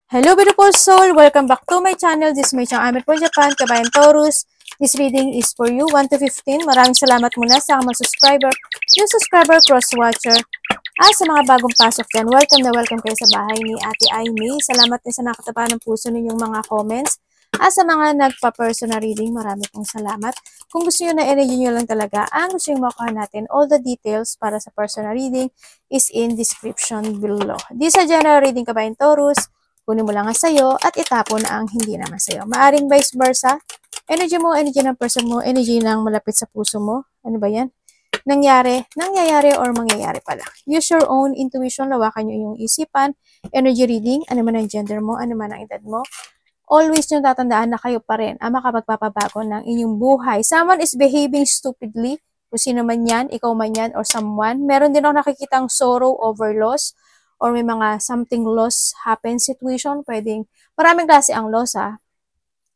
Hello beautiful soul! Welcome back to my channel. This is my channel Amir from Japan, Kabayan Taurus. This reading is for you, 1 to 15. Maraming salamat muna sa mga subscriber, new subscriber, cross-watcher. Sa mga bagong pasok dyan, welcome kayo sa bahay ni Ate Aimee. Salamat din sa nakatapa ng puso ninyong mga comments. Sa mga nagpa-personal reading, marami pong salamat. Kung gusto nyo na i-review nyo lang talaga, ang gusto nyo makuha natin, all the details para sa personal reading is in description below. This is a general reading, Kabayan Taurus. Kunin mo lang ang sayo at itapon ang hindi naman sayo. Maaring vice versa. Energy mo, energy ng person mo, energy ng malapit sa puso mo. Ano ba yan? Nangyayari or mangyayari pala. Use your own intuition, lawakan nyo yung isipan. Energy reading, ano man ang gender mo, ano man ang edad mo. Always nyo tatandaan na kayo pa rin ang makapagpapabago ng inyong buhay. Someone is behaving stupidly. Kung sino man yan, ikaw man yan, or someone. Meron din ako nakikitang sorrow over loss or may mga something loss happen situation. Pwedeng, maraming klase ang loss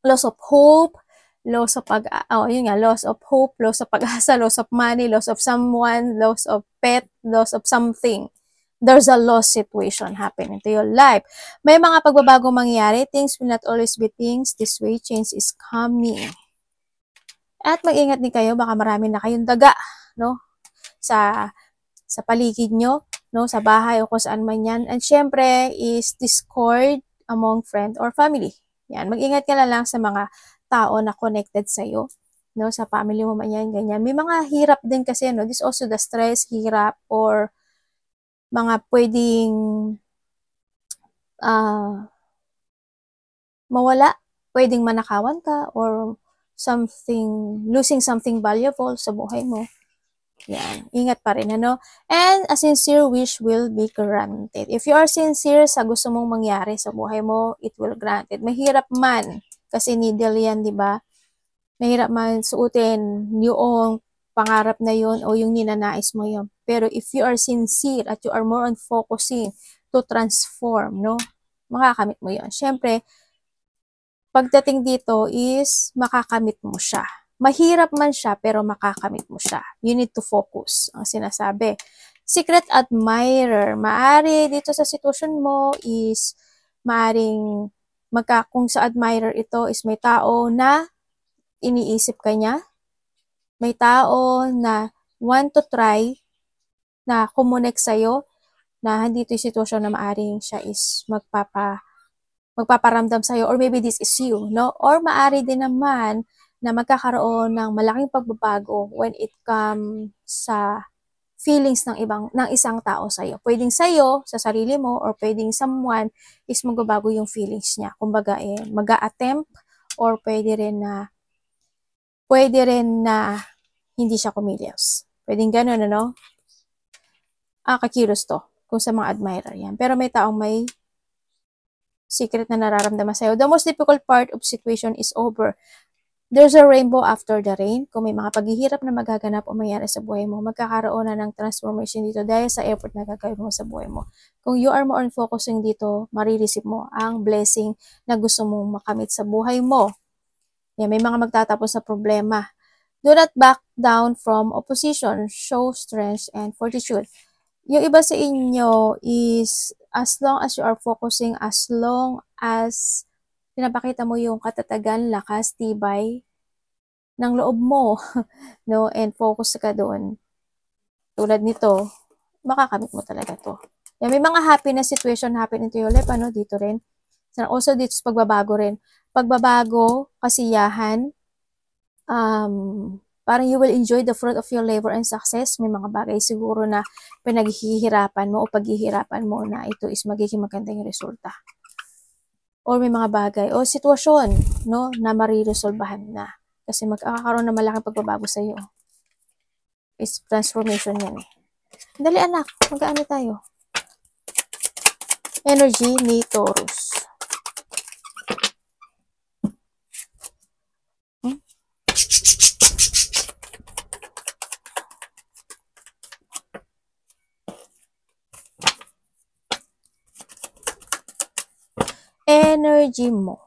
Loss of hope, loss of loss of hope, loss of pag-asa, loss of money, loss of someone, loss of pet, loss of something. There's a loss situation happening to your life. May mga pagbabago mangyayari. Things will not always be things this way. Change is coming. At mag-ingat din kayo. Baka marami na kayong daga, no? Sa paligid nyo, no? Sa bahay o kung saan man yan. And syempre is discord among friend or family. Yan. Mag-ingat ka lang sa mga tao na connected sa'yo. No? Sa family mo man yan, ganyan. May mga hirap din kasi, no? This also the stress, hirap, or mga pwedeng mawala, pwedeng manakawan ka, or losing something valuable sa buhay mo. Yan, ingat pa rin, ano? And a sincere wish will be granted. If you are sincere sa gusto mong mangyari sa buhay mo, it will granted. Mahirap man, kasi needle yan, di ba? Mahirap man suotin yung pangarap na yun o yung ninanais mo yun. Pero if you are sincere at you are more on focusing to transform, no? Makakamit mo yun. Siyempre, pagdating dito is makakamit mo siya. Mahirap man siya, pero makakamit mo siya. You need to focus, ang sinasabi. Secret admirer. Maari dito sa sitwasyon mo is, maaring kung sa admirer ito is may tao na iniisip ka niya. May tao na want to try na kumonek sa'yo, na dito yung sitwasyon na maaring siya is magpaparamdam sa'yo, or maybe this is you, no? Or maari din naman na magkakaroon ng malaking pagbabago when it comes sa feelings ng isang tao sa'yo. Pwedeng sa'yo, sa sarili mo, or pwedeng someone is magbabago yung feelings niya. Kumbaga, mag-a-attempt, or pwede rin na hindi siya kumilos. Pwedeng ganun, ano? Kakilos to, kung sa mga admirer yan. Pero may taong may secret na nararamdaman sa'yo. The most difficult part of situation is over. There's a rainbow after the rain. Kung may mga paghihirap na magaganap o mangyari sa buhay mo, magkakaroon na ng transformation dito dahil sa effort na gagawin mo sa buhay mo. Kung you are more on focusing dito, marireceive mo ang blessing na gusto mong makamit sa buhay mo. Yan, may mga magtatapos sa problema. Do not back down from opposition. Show strength and fortitude. Yung iba sa inyo is, as long as you are focusing, as long as pinapakita mo yung katatagan, lakas, tibay ng loob mo, no? And focus ka doon. Tulad nito, makakamit mo talaga to. Yan, may mga happiness situation happen into your life, ano? Dito rin. Also, dito sa pagbabago rin. Pagbabago, kasiyahan, parang you will enjoy the fruit of your labor and success. May mga bagay siguro na pinaghihirapan mo o paghihirapan mo na ito is magiging magandang resulta. Or may mga bagay o sitwasyon, no, na mariresolbahan na. Kasi magkakaroon na malaking pagbabago sa iyo. Is transformation yan eh. Dali anak, mag-ano tayo? Energy ni Taurus. Energy mo.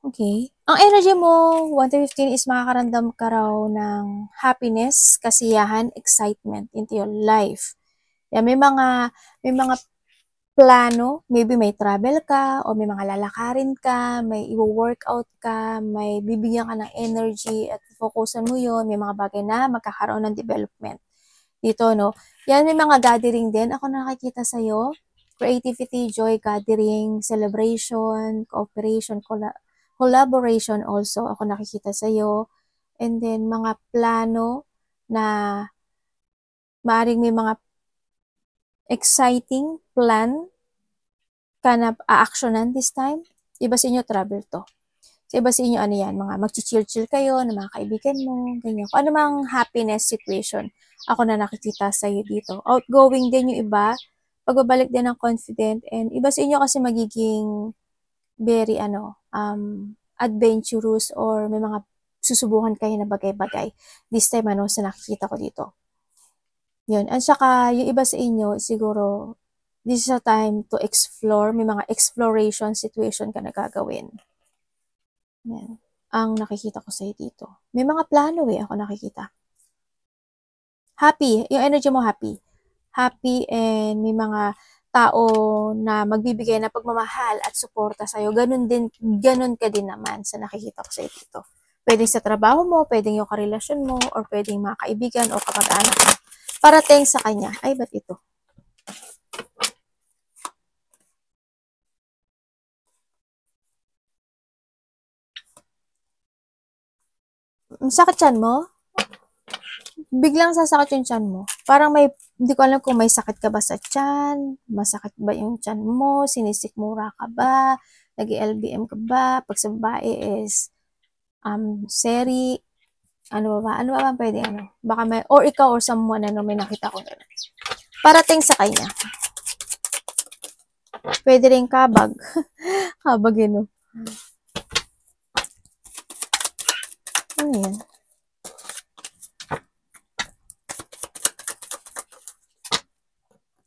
Okay. Ang energy mo, 1 to 15 is makakaramdam ka raw ng happiness, kasiyahan, excitement into your life. Yan, may mga plano, maybe may travel ka, o may mga lalakarin ka, may i-workout ka, may bibigyan ka ng energy at focusan mo yun, may mga bagay na magkakaroon ng development. Dito, no? Yan, may mga gathering din. Ako nakikita sa'yo. Creativity, joy, gathering, celebration, cooperation, collaboration also. Ako nakikita sa'yo. And then, mga plano na maaaring may mga exciting plan ka na a-actionan this time. Iba sa inyo, travel to. So, iba sa inyo, ano yan, mga mag-chill-chill kayo, ng mga kaibigan mo, ganyan. Kung ano mang happiness situation, ako na nakikita sa'yo dito. Outgoing din yung iba, pagbabalik din ng confident, and iba sa inyo kasi magiging very, adventurous, or may mga susubukan kayo na bagay-bagay. This time, sa nakikita ko dito. Yun. At saka, yung iba sa inyo, siguro, this is a time to explore. May mga exploration situation ka na gagawin. Yan. Ang nakikita ko sa'yo dito. May mga plano ako nakikita. Happy. Yung energy mo happy. Happy, and may mga tao na magbibigay na pagmamahal at suporta sa'yo. Ganun ka din naman sa nakikita ko sa'yo dito. Pwedeng sa trabaho mo, pwedeng yung karelasyon mo, or pwedeng mga kaibigan o kapag-anak mo. Parating sa kanya. Ay, ba't ito? Sakit tiyan mo? Biglang sasakit yung tiyan mo. Parang hindi ko alam kung may sakit ka ba sa tiyan, masakit ba yung tiyan mo, sinisikmura ka ba, nag-LBM ka ba, pag sa babae is, seri, ano ba pwede, baka may, or ikaw or someone, may nakita ko gano'n. Parating sa kanya. Pwede rin kabag. Kabag yun, Ano yan?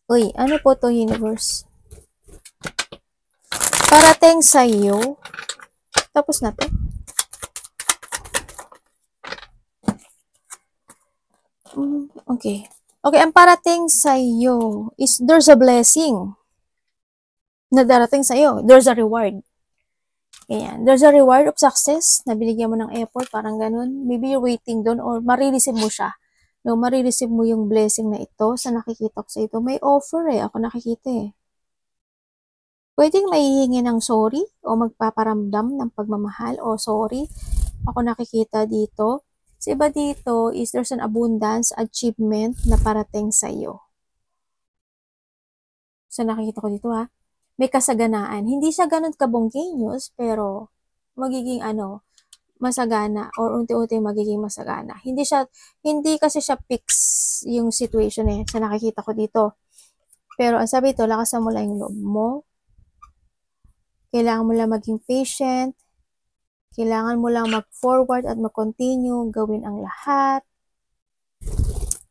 Uy, ano po to, universe? Parating sa iyo. Tapos na to. Okay. Okay, ang parating sa iyo is there's a blessing na darating sa iyo. There's a reward. Ganyan. There's a reward of success na binigyan mo ng effort, parang ganun. Maybe you're waiting doon, or marireceive mo siya. No, marireceive mo yung blessing na ito sa nakikita ko sa ito. May offer ako nakikita Pwedeng maihingi ng sorry o magpaparamdam ng pagmamahal o sorry. Ako nakikita dito. Sa iba dito is there's an abundance, achievement na parating sa iyo. Sa nakikita ko dito may kasaganaan. Hindi siya ganun kabonggenyos, pero magiging masagana, or unti-unti magiging masagana. Hindi kasi siya fix yung situation sa nakikita ko dito. Pero ang sabi ito, lakasan mo lang yung loob mo. Kailangan mo lang maging patient. Kailangan mo lang mag-forward at mag-continue, gawin ang lahat.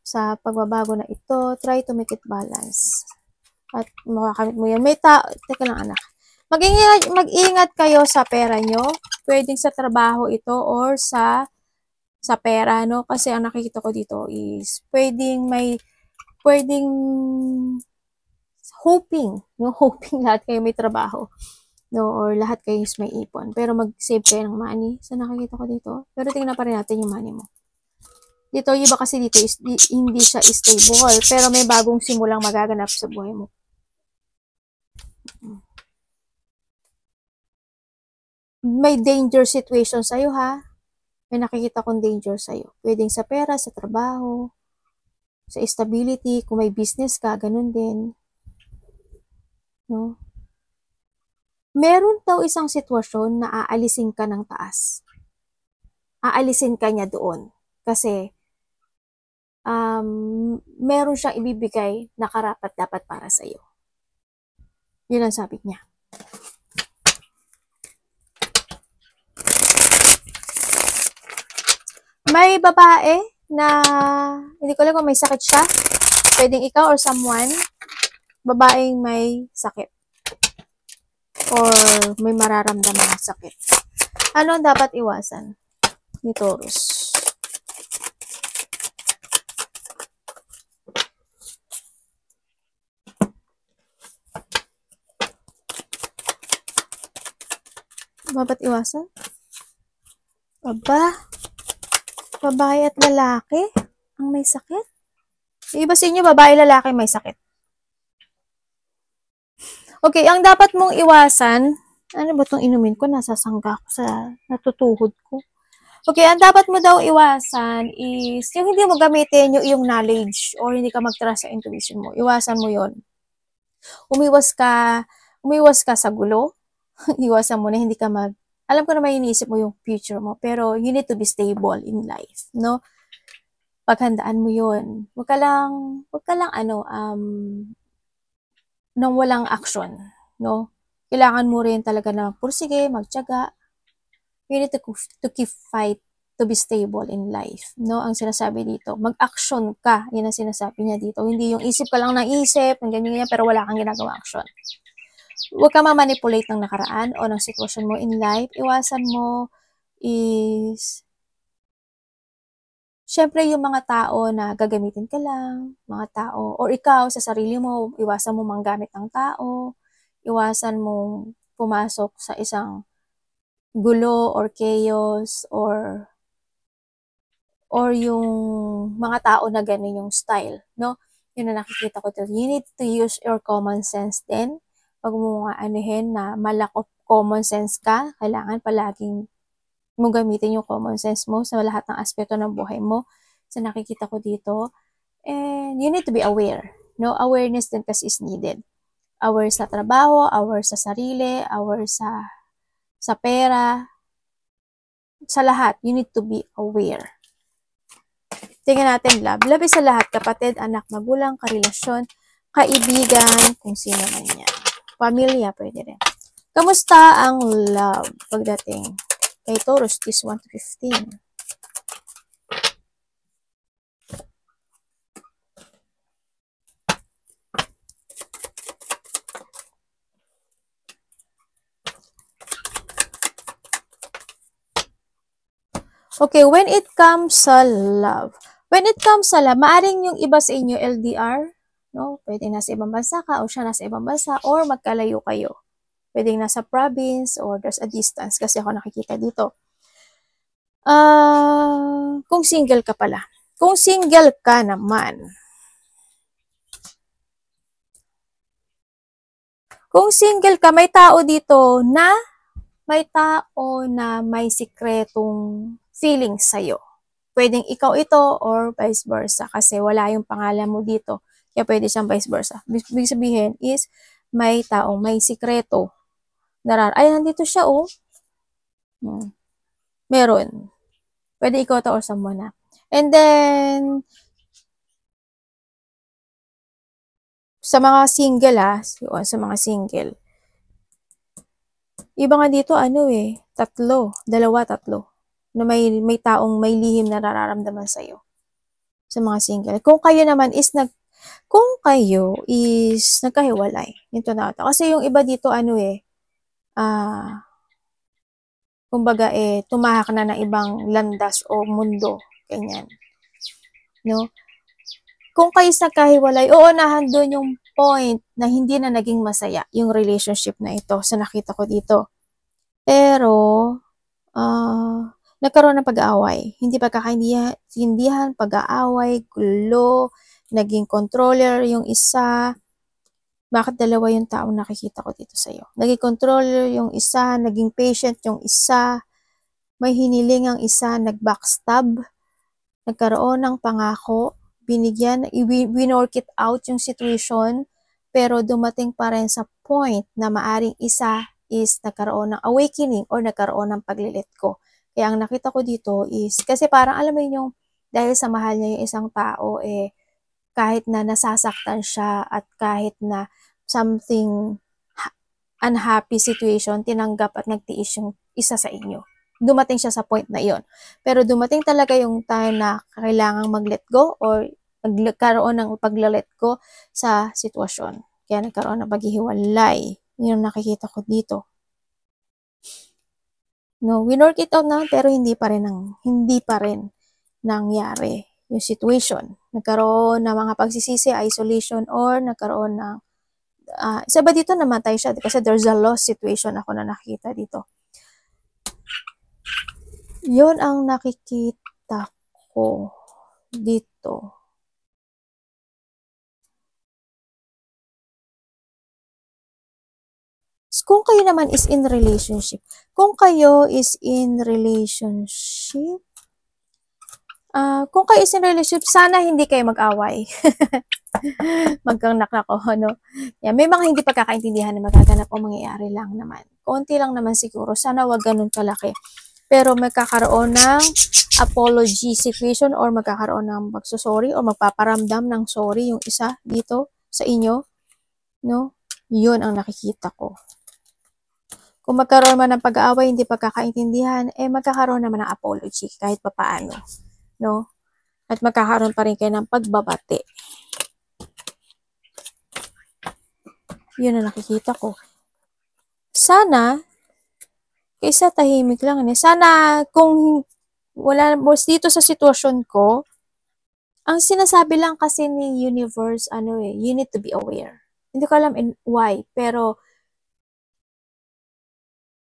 Sa pagbabago na ito, try to make it balance. At makakamit mo yan. Teka lang anak. Mag-ingat kayo sa pera nyo. Pwedeng sa trabaho ito or sa pera, Kasi ang nakikita ko dito is pwedeng hoping, hoping lahat kayo may trabaho, or lahat kayo is may ipon. Pero mag-save kayo ng money sa nakikita ko dito. Pero tingnan pa rin natin yung money mo. Dito, iba kasi dito is hindi siya stable, pero may bagong simulang magaganap sa buhay mo. May danger situation sa'yo May nakikita kong danger sa'yo. Pwedeng sa pera, sa trabaho, sa stability, kung may business ka, ganun din. Meron daw isang sitwasyon na aalisin ka ng taas. Aalisin ka niya doon. Kasi, meron siyang ibibigay na karapat-dapat para sa'yo. Yun ang sabi niya. May babae na, hindi ko alam kung may sakit siya. Pwedeng ikaw or someone, babaeng may sakit. Or may mararamdaman ng sakit. Ano ang dapat iwasan ni Taurus? Dapat iwasan? Aba, babae at lalaki ang may sakit? Yung iba sa inyo, babae, lalaki may sakit. Okay, ang dapat mong iwasan, ano ba itong inumin ko? Nasasangga ko sa natutuhod ko. Okay, ang dapat mo daw iwasan is yung hindi mo gamitin yung knowledge or hindi ka mag-trust sa intuition mo. Iwasan mo yon. Umiwas ka sa gulo. Iwasan mo na hindi ka alam ko na may iniisip mo yung future mo, pero you need to be stable in life, no? Paghandaan mo yun. Huwag ka lang nang walang action, no? Kailangan mo rin talaga na pursige, magtiyaga. You need to keep fight to be stable in life, no? Ang sinasabi dito, mag-action ka. Yan ang sinasabi niya dito. Hindi yung isip ka lang ng isip, ng ganyan, pero wala kang ginagawa action. Huwag ka ma-manipulate ng nakaraan o ng sitwasyon mo in life. Iwasan mo is, syempre yung mga tao na gagamitin ka lang, mga tao, or ikaw sa sarili mo, iwasan mo manggamit ng tao, iwasan mo pumasok sa isang gulo or chaos or yung mga tao na ganun yung style, no? Yun na nakikita ko dito. You need to use your common sense din. Pag mo nga anuhin na malack of common sense ka, kailangan palaging mo gamitin yung common sense mo sa lahat ng aspeto ng buhay mo. So nakikita ko dito. And you need to be aware. No? Awareness din kasi is needed. Aware sa trabaho, aware sa sarili, aware sa pera. Sa lahat, you need to be aware. Tingnan natin love. Love is sa lahat, kapatid, anak, magulang, karelasyon, kaibigan, kung sino man yan. Pamilya, pwede rin. Kamusta ang love pagdating kay Taurus this 1 to 15? Okay, when it comes sa love, maaring yung iba sa inyo LDR, no? Pwede nasa ibang bansa ka o siya nasa ibang bansa or magkalayo kayo. Pwede nasa province or there's a distance kasi ako nakikita dito. Kung single ka pala. Kung single ka naman. Kung single ka, may tao dito na may sikretong feelings sa'yo. Pwedeng ikaw ito or vice versa kasi wala yung pangalan mo dito. Kaya pwede siyang vice versa. Ibig sabihin is may taong may sikreto. Ay, nandito siya, oh. Meron. Pwede ikaw to or someone na. And then, sa mga single, sa mga single, iba nga dito, dalawa, tatlo, na may taong may lihim na nararamdaman sa'yo. Sa mga single. Kung kayo is nagkahiwalay, ito na ito. Kasi yung iba dito, kumbaga, tumahak na ng ibang landas o mundo. Ganyan. No? Kung kayo is nagkahiwalay, nahandun yung point na hindi na naging masaya yung relationship na ito sa nakita ko dito. Pero, nagkaroon ng pag-aaway. Hindi pagkakaintindihan, pag-aaway, gulo, naging controller yung isa. Bakit dalawa yung taong nakikita ko dito sa'yo? Naging controller yung isa, naging patient yung isa, may hiniling ang isa, nag-backstab, nagkaroon ng pangako, winork it out yung situation, pero dumating pa rin sa point na maaring isa is nagkaroon ng awakening or nagkaroon ng paglilit ko. Kaya ang nakita ko dito is, kasi parang alam mo yung dahil sa mahal niya yung isang tao, kahit na nasasaktan siya at kahit na something unhappy situation, tinanggap at nagtiis yung isa sa inyo. Dumating siya sa point na iyon. Pero dumating talaga yung time na kailangang mag-let go or nagkaroon ng pag-let go sa sitwasyon. Kaya nagkaroon ng paghihiwalay. Yun ang nakikita ko dito. No, winork it out na pero hindi pa rin nangyari yung situation. Nagkaroon ng mga pagsisisi, isolation, or nagkaroon ng isa ba dito namatay siya kasi there's a loss situation ako na nakita dito. Yun ang nakikita ko dito. Kung kayo naman is in relationship, kung kayo is in relationship, kung kayo is in relationship, sana hindi kayo mag-away. Magkangnak ako, ano? Yan, may mga hindi pagkakaintindihan na magaganap o mangyayari lang naman. Konti lang naman siguro. Sana wag ganun kalaki. Pero magkakaroon ng apology situation or magkakaroon ng magsusorry or magpaparamdam ng sorry yung isa dito sa inyo. No? Yun ang nakikita ko. Kung magkaroon man ng pag-aaway, hindi pagkakaintindihan, magkakaroon naman ng apology kahit papaano. No? At magkakaroon pa rin kayo ng pagbabati. Yun ang nakikita ko. Sana, kaysa tahimik lang. Sana, kung wala boss dito sa sitwasyon ko, ang sinasabi lang kasi ni universe, you need to be aware. Hindi ko alam why, pero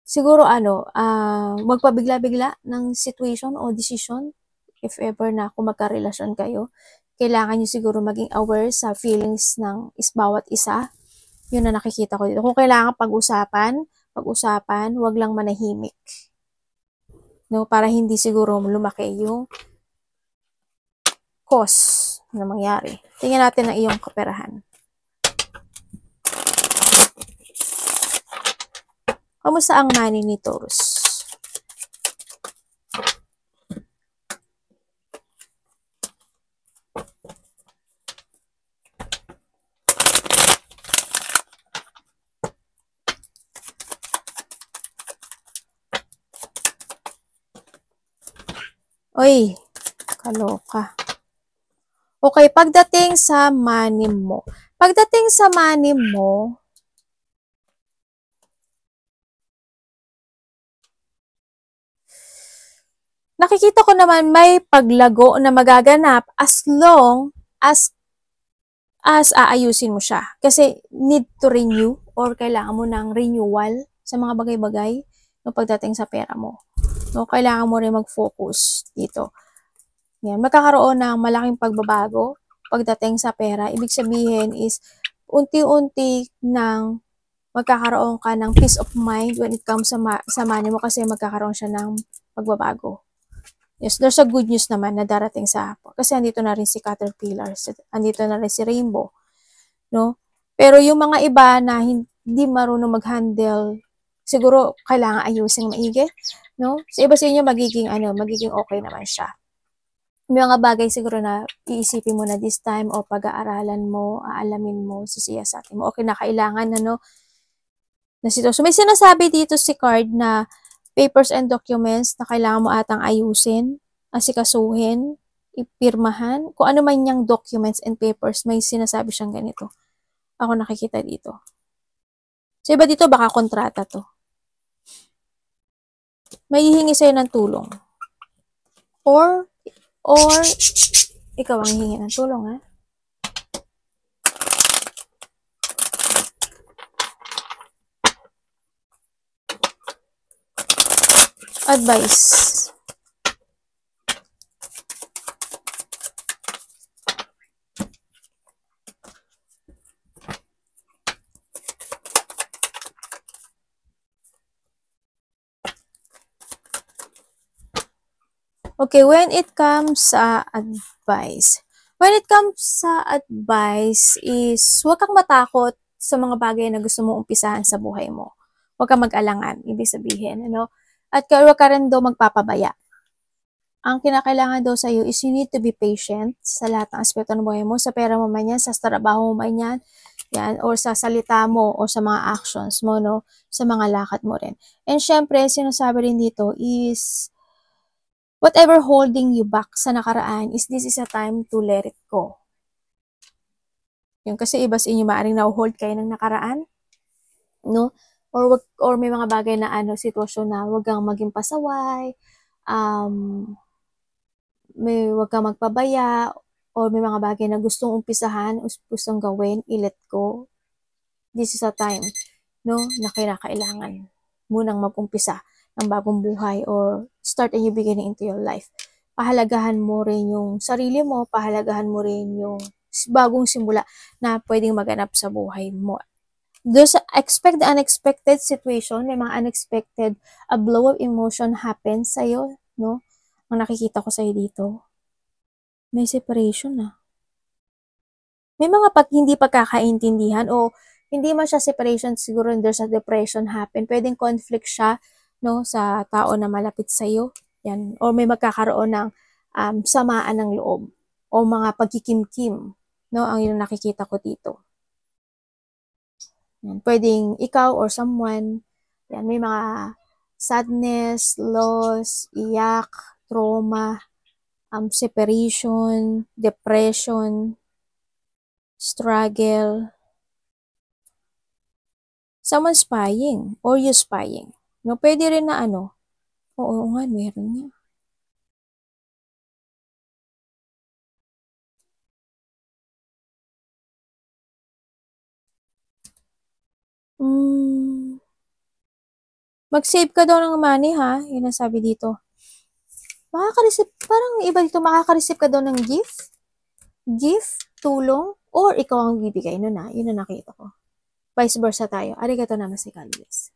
siguro magpabigla-bigla ng situation o decision if ever na kung magka-relasyon kayo. Kailangan nyo siguro maging aware sa feelings ng bawat isa. Yun na nakikita ko dito. Kung kailangan pag-usapan, wag lang manahimik. No, para hindi siguro lumaki yung cause na mangyari. Tingnan natin ang iyong kaperahan. Kamusta ang money ni Taurus? Oy, kaloka. Okay, pagdating sa money mo. Nakikita ko naman may paglago na magaganap as long as aayusin mo siya. Kasi need to renew or kailangan mo ng renewal sa mga bagay-bagay no pagdating sa pera mo. No, kailangan mo rin mag-focus dito. Yan, magkakaroon ng malaking pagbabago pagdating sa pera. Ibig sabihin is unti-unti nang magkakaroon ka ng peace of mind when it comes sa money mo kasi magkakaroon siya ng pagbabago. Yes, there's a good news naman na darating sa kasi andito na rin si Caterpillar, andito na rin si Rainbow, no? Pero yung mga iba na hindi marunong mag-handle, siguro kailangan ayusin maigi, no? Sa iba sa inyo magiging okay naman siya. May mga bagay siguro na iisipin mo na this time o pag-aaralan mo, aalamin mo, sisiyasatin mo. Okay na kailangan na sitwasyon. May sinasabi dito si card na papers and documents na kailangan mo atang ayusin, asikasuhin, ipirmahan, kung ano man yung documents and papers, may sinasabi siyang ganito. Ako nakikita dito. So, iba dito, baka kontrata to. May hihingi sa'yo ng tulong. Or, ikaw ang hihingi ng tulong, ha? Advice. Okay, when it comes sa advice. When it comes sa advice is huwag kang matakot sa mga bagay na gusto mong umpisahan sa buhay mo. Huwag kang mag-alangan, ibig sabihin, At huwag ka rin daw magpapabaya. Ang kinakailangan daw sa iyo is you need to be patient sa lahat ng aspeto ng buhay mo, sa pera mo man yan, sa trabaho mo man yan, or sa salita mo, or sa mga actions mo, sa mga lakad mo rin. And syempre, sinasabi rin dito is, whatever holding you back sa nakaraan is this is a time to let it go. Yung kasi iba sa inyo maaaring na-hold kayo ng nakaraan, no? Or may mga bagay na sitwasyon na wag kang maging pasaway, wag kang magpabaya, or may mga bagay na gustong umpisahan, gustong gawin, i-let go. This is a time, na kailangan munang mag-umpisa. ng bagong buhay or start a new beginning into your life. Pahalagahan mo rin yung sarili mo, pahalagahan mo rin yung bagong simula na pwedeng maganap sa buhay mo. There's expect the unexpected situation, may mga unexpected a blow of emotion happens sa'yo, no? Ang nakikita ko sa'yo dito, may separation na. May mga hindi pagkakaintindihan o hindi man siya separation, siguro there's a depression happen. Pwedeng conflict siya, no, sa tao na malapit sa'yo. Yan. O may magkakaroon ng samaan ng loob o mga pagkikimkim, no, ang yun nakikita ko dito. Yan. Pwedeng ikaw or someone, yan, may mga sadness, loss, iyak, trauma, separation, depression, struggle, someone spying or you spying. No, pwede rin na ano. Oo nga, meron nga. Mag-save ka daw ng money ha. Yun ang sabi dito. Makaka-receive, parang iba dito, makaka-receive ka daw ng gift, tulong, or ikaw ang bibigay. Yun na nakita ko. Vice versa tayo. Arigato namaste, God bless.